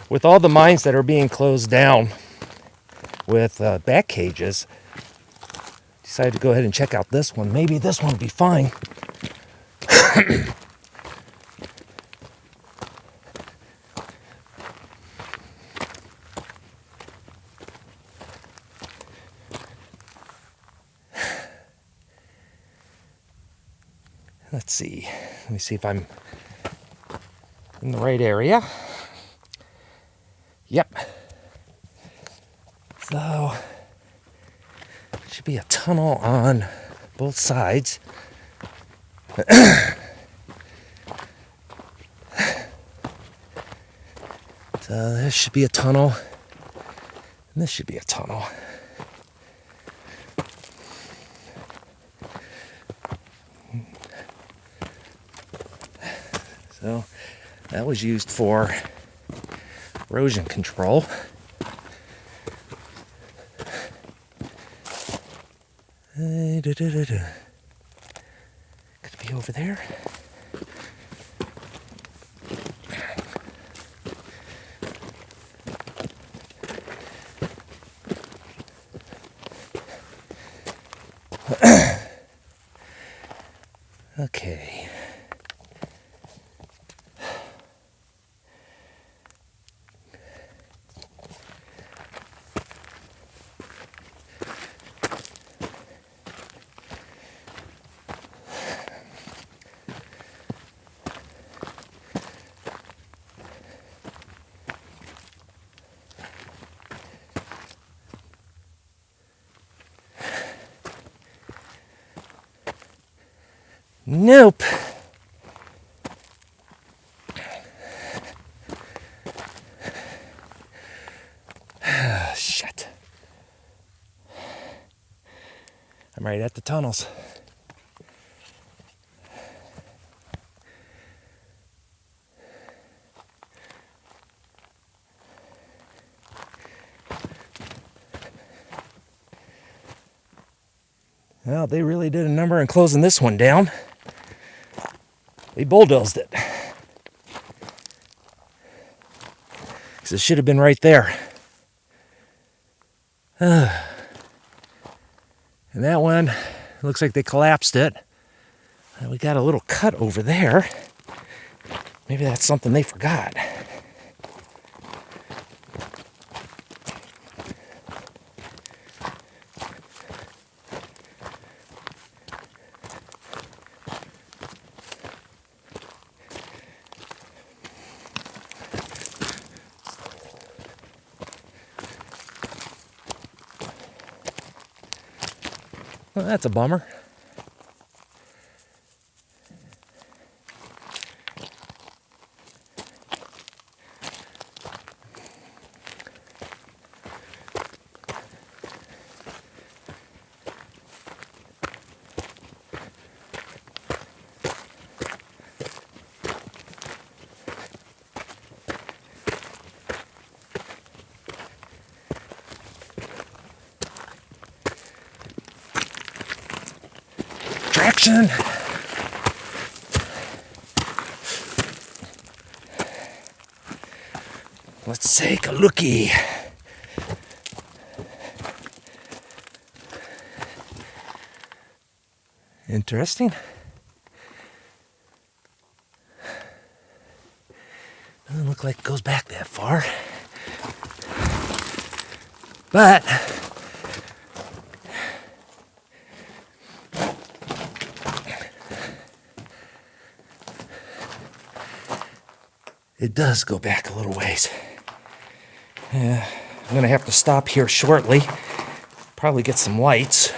with all the mines that are being closed down with back cages, decided to go ahead and check out this one. Maybe this one will be fine. Let's see. Let me see if I'm in the right area. Yep. So, should be a tunnel on both sides. So this should be a tunnel, and this should be a tunnel. So that was used for erosion control. Could it be over there? Okay. Nope. Shit. I'm right at the tunnels. Well, they really did a number in closing this one down. They bulldozed it. Because it should have been right there. And that one, looks like they collapsed it. And we got a little cut over there. Maybe that's something they forgot. Well, that's a bummer. Traction. Let's take a looky. Interesting. Doesn't look like it goes back that far. But it does go back a little ways. Yeah, I'm going to have to stop here shortly. Probably get some lights.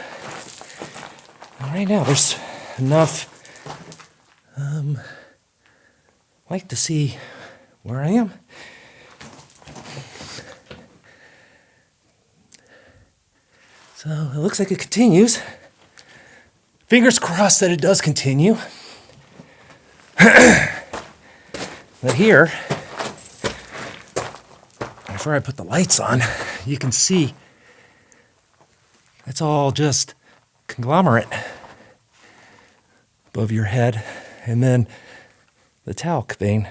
And right now there's enough light to see where I am. So it looks like it continues. Fingers crossed that it does continue. But here, before I put the lights on, you can see it's all just conglomerate above your head. And then the talc vein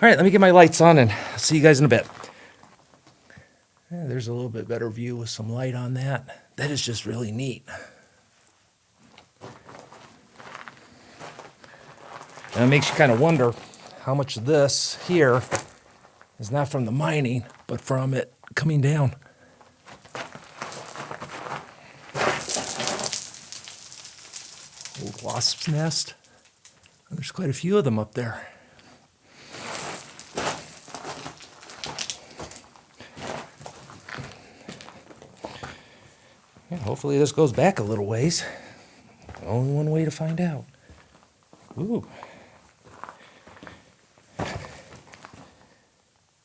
All right, let me get my lights on and I'll see you guys in a bit. Yeah, there's a little bit better view with some light on that. That is just really neat. And it makes you kind of wonder how much of this here is not from the mining, but from it coming down. Old wasp's nest. And there's quite a few of them up there. Yeah, hopefully this goes back a little ways. Only one way to find out. Ooh.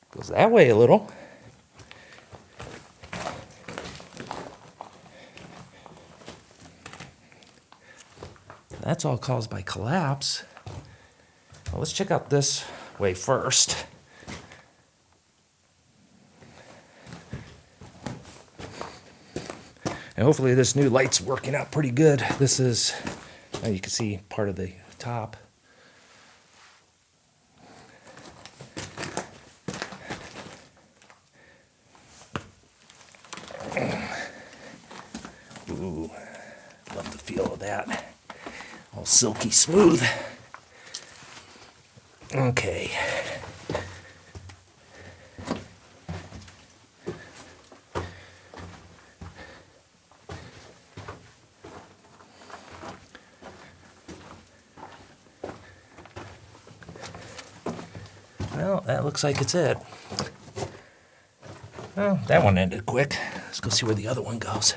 Goes that way a little. That's all caused by collapse. Well, let's check out this way first. And hopefully this new light's working out pretty good. This is, you can see part of the top. Ooh, love the feel of that. All silky smooth. Okay. Well, that looks like it's it. Well, that one ended quick. Let's go see where the other one goes.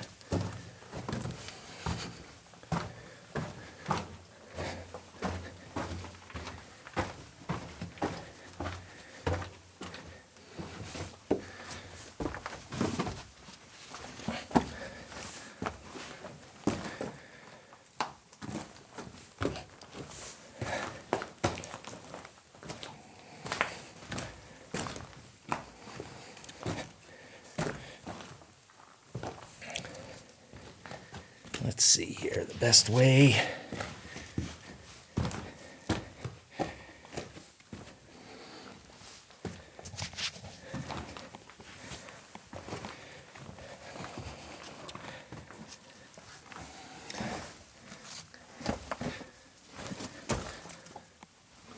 Let's see here, the best way.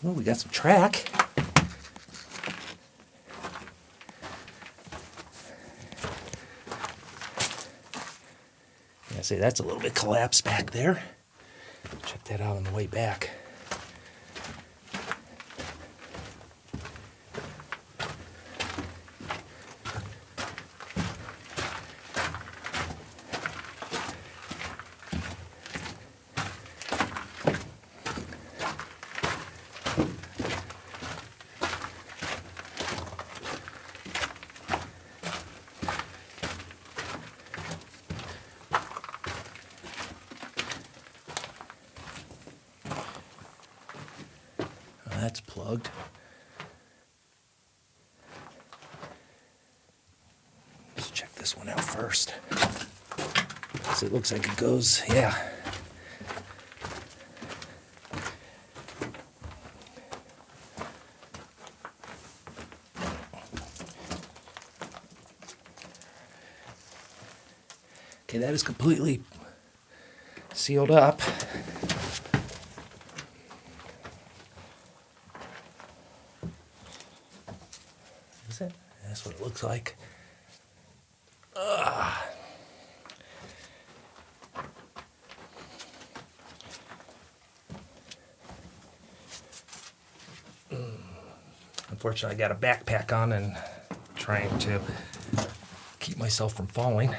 Oh, we got some track. I say that's a little bit collapsed back there. Check that out on the way back. That's plugged. Let's check this one out first. So it looks like it goes, yeah. Okay, that is completely sealed up. Is it? That's what it looks like. Unfortunately, I got a backpack on and trying to keep myself from falling.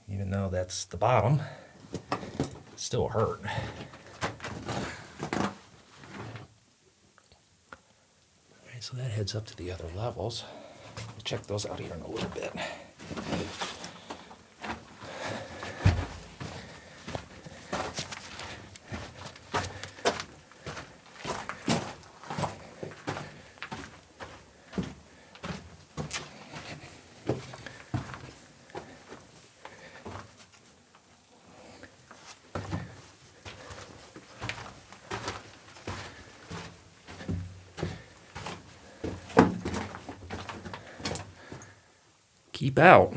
Even though that's the bottom, it still hurt. Alright, so that heads up to the other levels. We'll check those out here in a little bit. Keep out.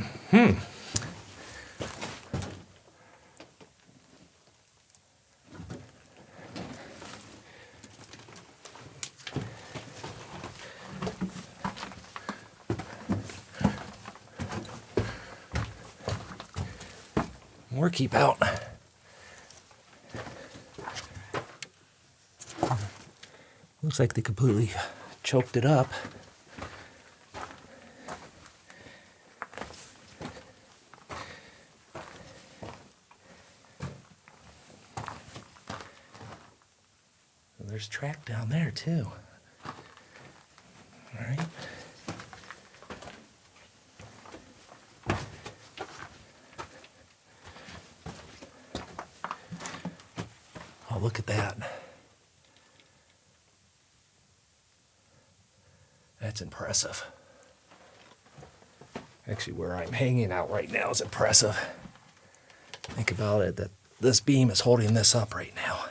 More keep out. Looks like they completely choked it up. There's track down there too. All right. Oh, look at that. That's impressive. Actually, where I'm hanging out right now is impressive. Think about it, that this beam is holding this up right now.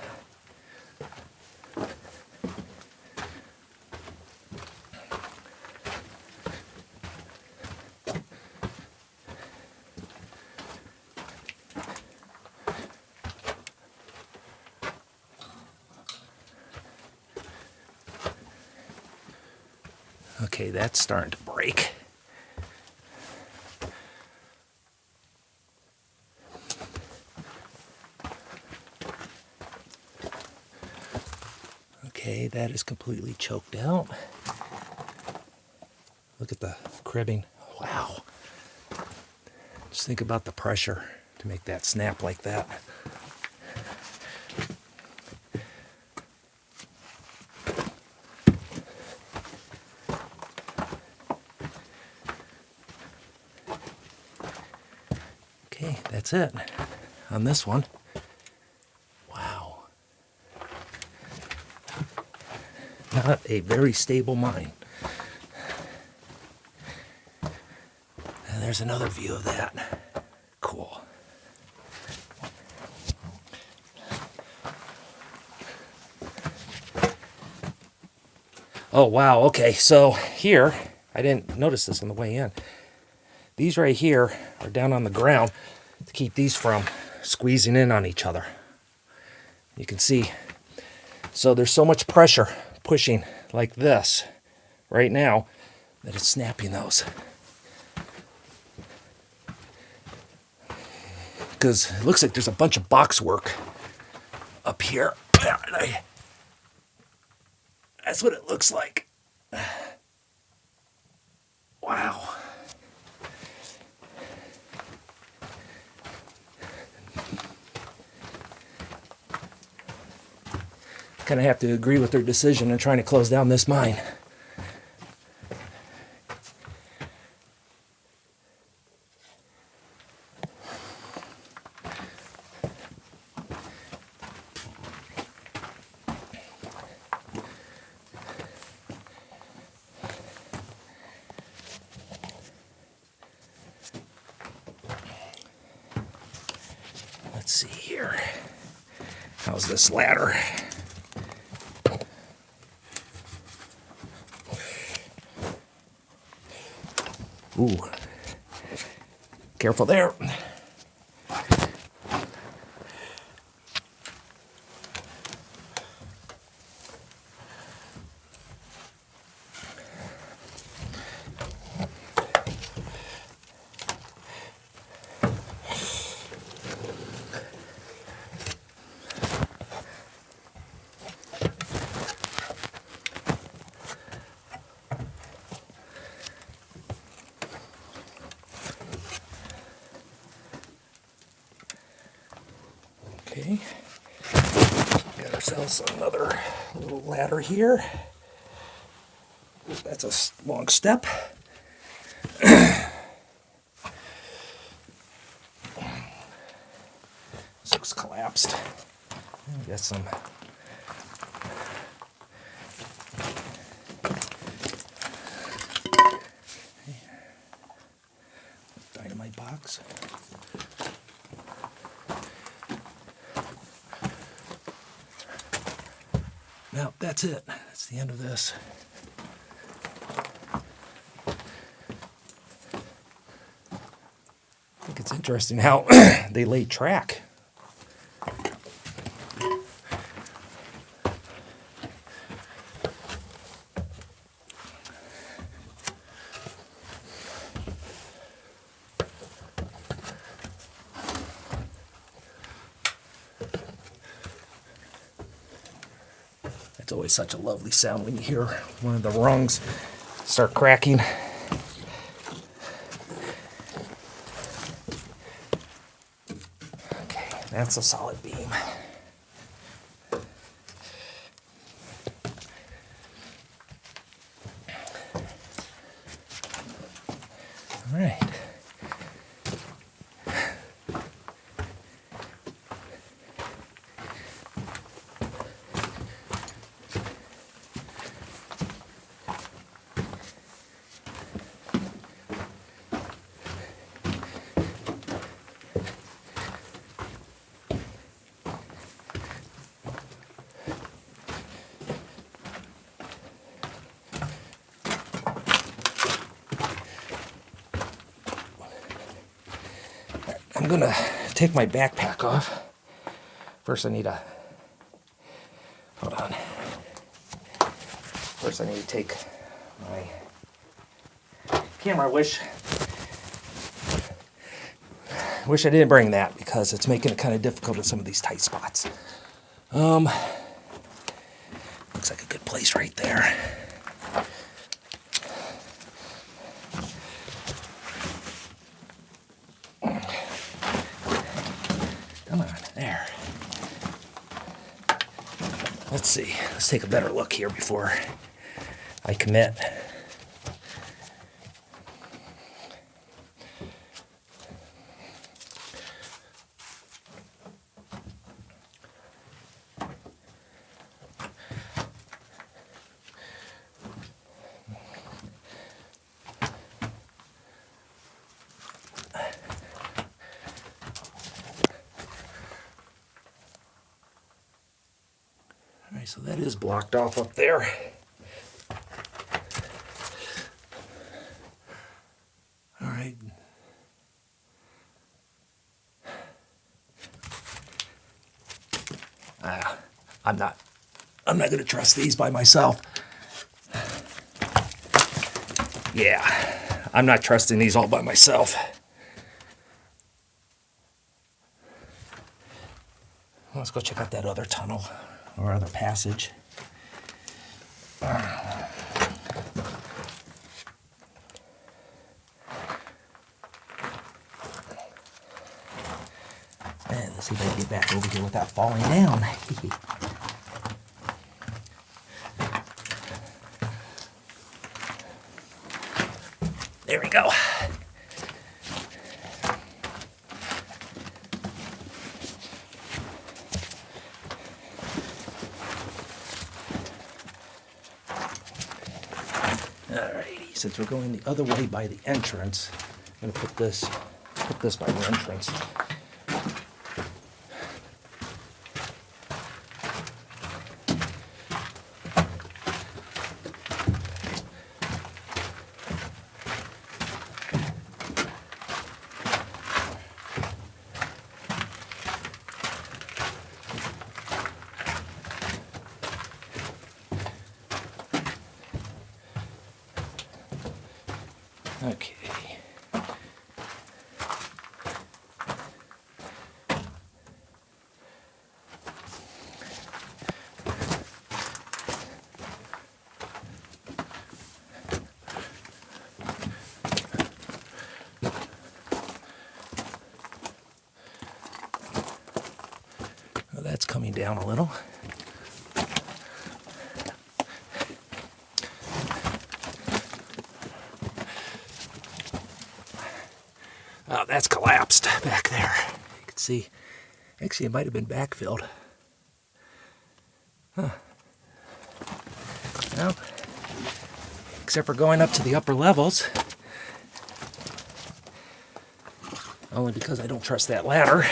Okay, that's starting to break. Okay, that is completely choked out. Look at the cribbing. Wow. Just think about the pressure to make that snap like that. Okay, that's it on this one. Wow. Not a very stable mine. And there's another view of that. Cool. Oh, wow. Okay, so here, I didn't notice this on the way in. These right here are down on the ground to keep these from squeezing in on each other. You can see. So there's so much pressure pushing like this right now that it's snapping those. Because it looks like there's a bunch of box work up here. That's what it looks like. Wow. Kind of have to agree with their decision in trying to close down this mine. Let's see here. How's this ladder? Ooh. Careful there. Okay, got ourselves another little ladder here. That's a long step. This looks collapsed. Got some dynamite box. Now, that's it. That's the end of this. Interesting how they laid track. It's always such a lovely sound when you hear one of the rungs start cracking. Okay, that's a solid beam. All right. I'm gonna take my backpack off. First I need to, hold on. First I need to take my camera. Wish I didn't bring that because it's making it kind of difficult in some of these tight spots. Looks like a good place right there. Come on, there. Let's see. Let's take a better look here before I commit. All right, so that is blocked off up there. All right. I'm not going to trust these by myself. Yeah, I'm not trusting these all by myself. Let's go check out that other tunnel or other passage. And let's see if I can get back over here without falling down. There we go. Alrighty, since we're going the other way by the entrance, I'm gonna put this by the entrance. Okay. Well, that's coming down a little. Oh, that's collapsed back there. You can see, actually it might have been backfilled. Huh. Well, except for going up to the upper levels. Only because I don't trust that ladder.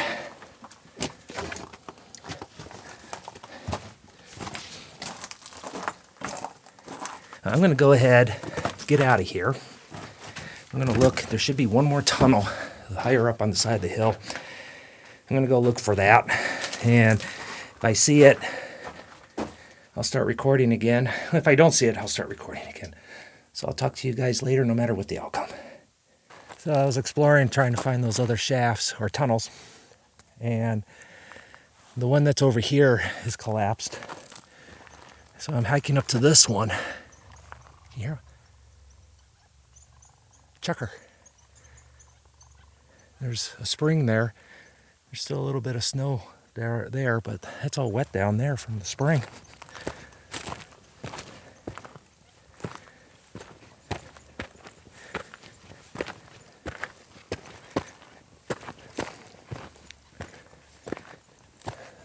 I'm going to go ahead, get out of here. I'm going to look, there should be one more tunnel higher up on the side of the hill. I'm going to go look for that. And if I see it, I'll start recording again. If I don't see it, I'll start recording again. So I'll talk to you guys later, no matter what the outcome. So I was exploring, trying to find those other shafts or tunnels. And the one that's over here is collapsed. So I'm hiking up to this one. Can you hear? Chucker. There's a spring there. There's still a little bit of snow there, but it's all wet down there from the spring.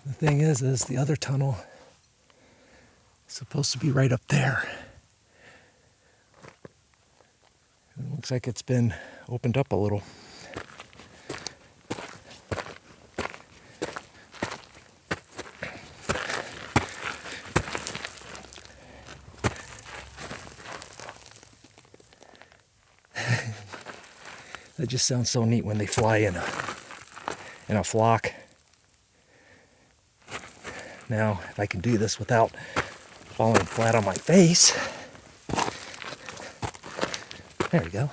The thing is the other tunnel is supposed to be right up there. It looks like it's been opened up a little. That just sounds so neat when they fly in a flock. Now, if I can do this without falling flat on my face. There we go.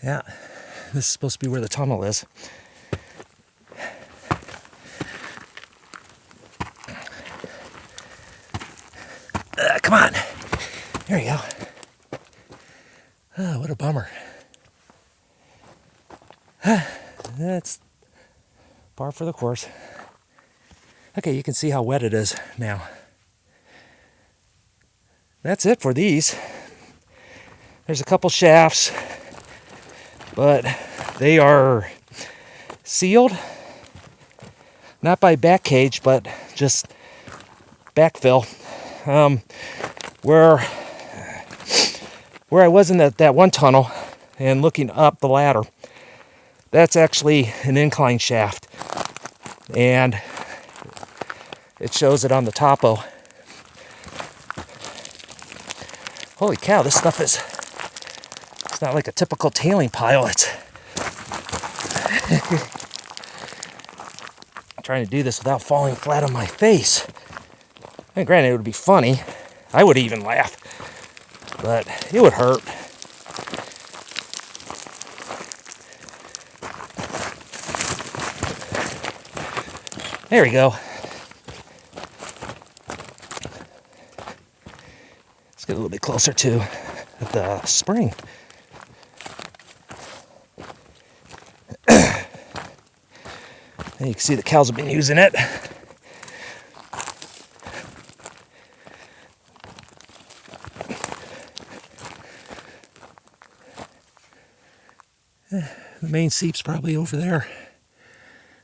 Yeah, this is supposed to be where the tunnel is. Come on. There you go. Oh, what a bummer. That's par for the course. Okay, you can see how wet it is now. That's it for these. There's a couple shafts, but they are sealed. Not by back cage, but just backfill. Where I was in that one tunnel and looking up the ladder, that's actually an incline shaft, and it shows it on the topo. Holy cow, this stuff it's not like a typical tailing pile. It's I'm trying to do this without falling flat on my face. And granted, it would be funny. I would even laugh. But it would hurt. There we go. Let's get a little bit closer to the spring. And you can see the cows have been using it. The main seep's probably over there.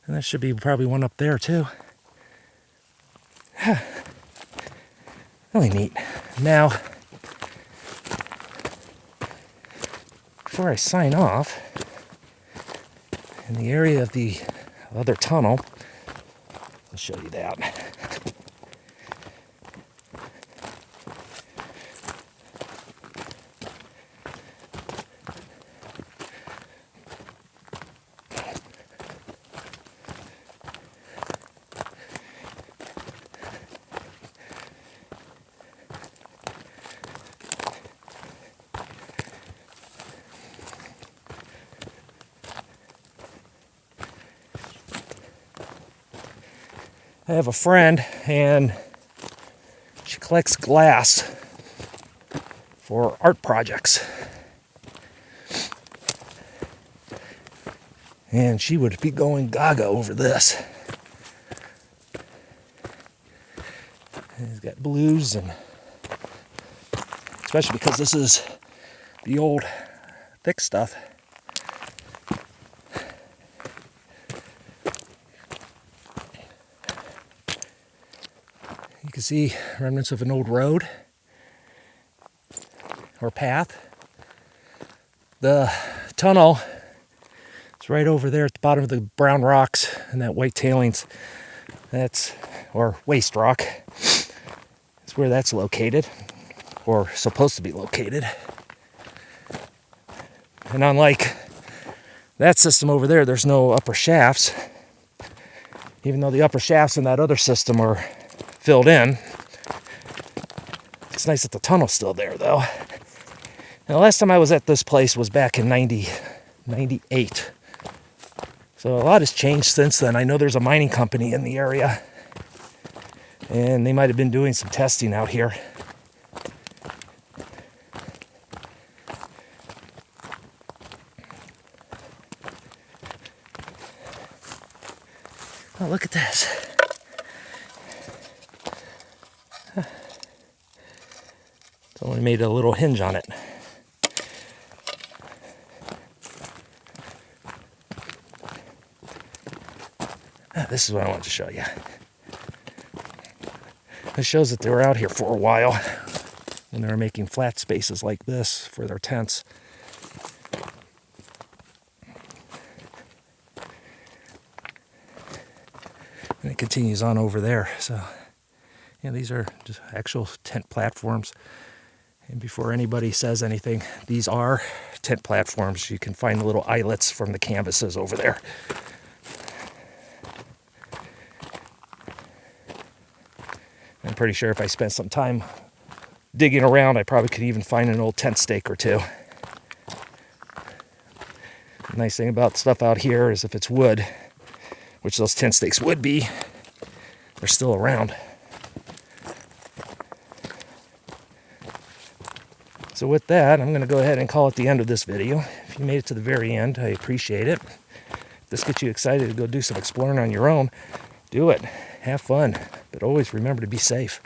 And there should be probably one up there too. Really neat. Now, before I sign off, in the area of the other tunnel, I'll show you that. I have a friend, and she collects glass for art projects. And she would be going gaga over this. And he's got blues, and especially because this is the old thick stuff. You can see remnants of an old road or path. The tunnel is right over there at the bottom of the brown rocks and that white tailings. Or waste rock. That's where that's located, or supposed to be located. And unlike that system over there, there's no upper shafts. Even though the upper shafts in that other system are filled in. It's nice that the tunnel's still there, though. And the last time I was at this place was back in 98. So a lot has changed since then. I know there's a mining company in the area. And they might have been doing some testing out here. Oh, look at this. Someone made a little hinge on it. This is what I wanted to show you. This shows that they were out here for a while when they were making flat spaces like this for their tents. And it continues on over there. So, yeah, these are just actual tent platforms. And before anybody says anything, these are tent platforms. You can find the little eyelets from the canvases over there. I'm pretty sure if I spent some time digging around, I probably could even find an old tent stake or two. The nice thing about stuff out here is if it's wood, which those tent stakes would be, they're still around. So with that, I'm going to go ahead and call it the end of this video. If you made it to the very end, I appreciate it. If this gets you excited to go do some exploring on your own, do it. Have fun. But always remember to be safe.